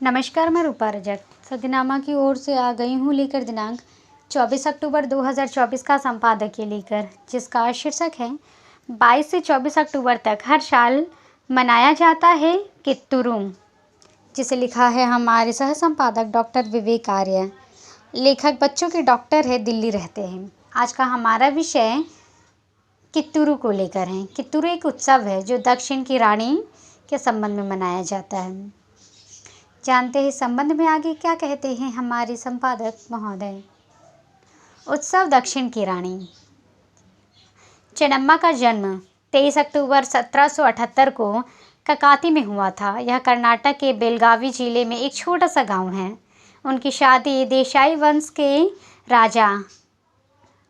नमस्कार, मैं रूपा रजक सदनामा की ओर से आ गई हूँ लेकर दिनांक 24 अक्टूबर 2024 का संपादकीय लेकर, जिसका शीर्षक है 22 से 24 अक्टूबर तक हर साल मनाया जाता है कित्तूरू, जिसे लिखा है हमारे सह संपादक डॉक्टर विवेक आर्य। लेखक बच्चों के डॉक्टर है, दिल्ली रहते हैं। आज का हमारा विषय कित्तूरू को लेकर है। कित्तूरू एक उत्सव है जो दक्षिण की रानी के संबंध में मनाया जाता है। जानते हैं संबंध में आगे क्या कहते हैं हमारे संपादक महोदय। उत्सव दक्षिण की रानी। चेन्नम्मा का जन्म 23 अक्टूबर 1778 को ककाती में हुआ था। यह कर्नाटक के बेलगावी जिले में एक छोटा सा गांव है। उनकी शादी देसाई वंश के राजा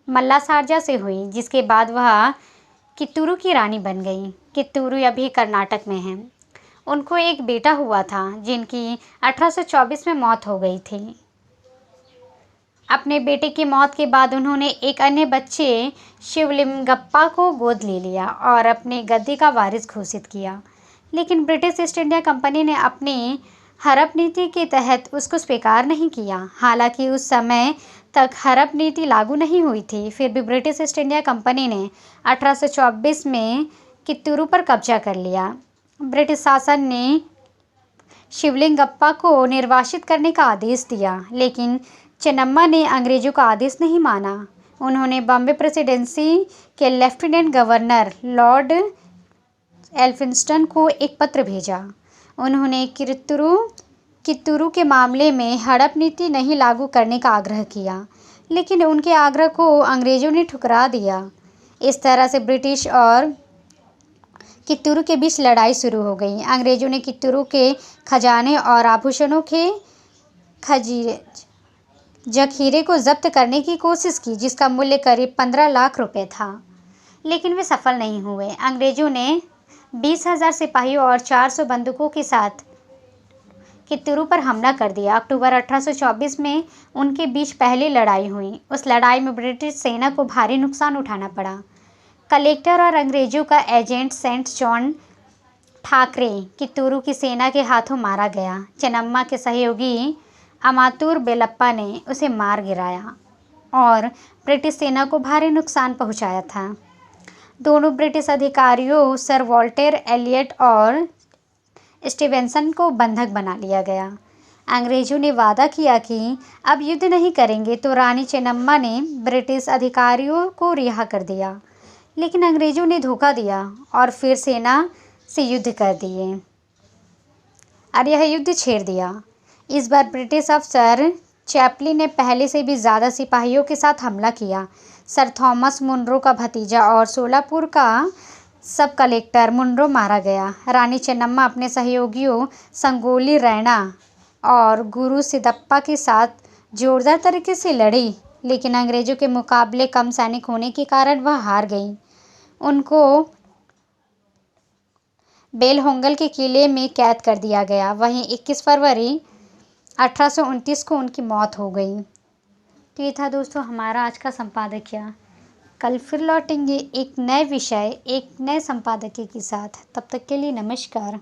मल्लासार्जा से हुई, जिसके बाद वह कित्तूरू की रानी बन गई। कित्तूरू अभी कर्नाटक में है। उनको एक बेटा हुआ था जिनकी 1824 में मौत हो गई थी। अपने बेटे की मौत के बाद उन्होंने एक अन्य बच्चे शिवलिंगप्पा को गोद ले लिया और अपने गद्दी का वारिस घोषित किया। लेकिन ब्रिटिश ईस्ट इंडिया कंपनी ने अपनी हड़प नीति के तहत उसको स्वीकार नहीं किया। हालांकि उस समय तक हड़प नीति लागू नहीं हुई थी, फिर भी ब्रिटिश ईस्ट इंडिया कंपनी ने 1824 में कित्तूरू पर कब्जा कर लिया। ब्रिटिश शासन ने शिवलिंगप्पा को निर्वासित करने का आदेश दिया, लेकिन चेन्नम्मा ने अंग्रेजों का आदेश नहीं माना। उन्होंने बॉम्बे प्रेसिडेंसी के लेफ्टिनेंट गवर्नर लॉर्ड एल्फिंस्टन को एक पत्र भेजा। उन्होंने कित्तूरू के मामले में हड़प नीति नहीं लागू करने का आग्रह किया, लेकिन उनके आग्रह को अंग्रेजों ने ठुकरा दिया। इस तरह से ब्रिटिश और कित्तूरू के बीच लड़ाई शुरू हो गई। अंग्रेजों ने कित्तूरू के खजाने और आभूषणों के जखीरे को जब्त करने की कोशिश की, जिसका मूल्य करीब 15 लाख रुपए था, लेकिन वे सफल नहीं हुए। अंग्रेजों ने 20,000 सिपाहियों और 400 बंदूकों के साथ कित्तूरू पर हमला कर दिया। अक्टूबर 1824 में उनके बीच पहली लड़ाई हुई। उस लड़ाई में ब्रिटिश सेना को भारी नुकसान उठाना पड़ा। कलेक्टर और अंग्रेजों का एजेंट सेंट जॉन ठाकरे कित्तूरू की सेना के हाथों मारा गया। चेन्नम्मा के सहयोगी अमातूर बेलप्पा ने उसे मार गिराया और ब्रिटिश सेना को भारी नुकसान पहुंचाया था। दोनों ब्रिटिश अधिकारियों सर वॉल्टर एलियट और स्टीवेंसन को बंधक बना लिया गया। अंग्रेजों ने वादा किया कि अब युद्ध नहीं करेंगे, तो रानी चेन्नम्मा ने ब्रिटिश अधिकारियों को रिहा कर दिया, लेकिन अंग्रेजों ने धोखा दिया और फिर सेना से युद्ध कर दिए और यह युद्ध छेड़ दिया। इस बार ब्रिटिश अफसर चैपली ने पहले से भी ज़्यादा सिपाहियों के साथ हमला किया। सर थॉमस मुनरो का भतीजा और सोलापुर का सब कलेक्टर मुनरो मारा गया। रानी चेन्नम्मा अपने सहयोगियों संगोली रैना और गुरु सिद्दप्पा के साथ जोरदार तरीके से लड़ी, लेकिन अंग्रेजों के मुकाबले कम सैनिक होने के कारण वह हार गई। उनको बेलहोंगल के किले में कैद कर दिया गया। वहीं 21 फरवरी 1829 को उनकी मौत हो गई। तो ये था दोस्तों हमारा आज का संपादकीय। कल फिर लौटेंगे एक नए विषय, एक नए संपादकीय के साथ। तब तक के लिए नमस्कार।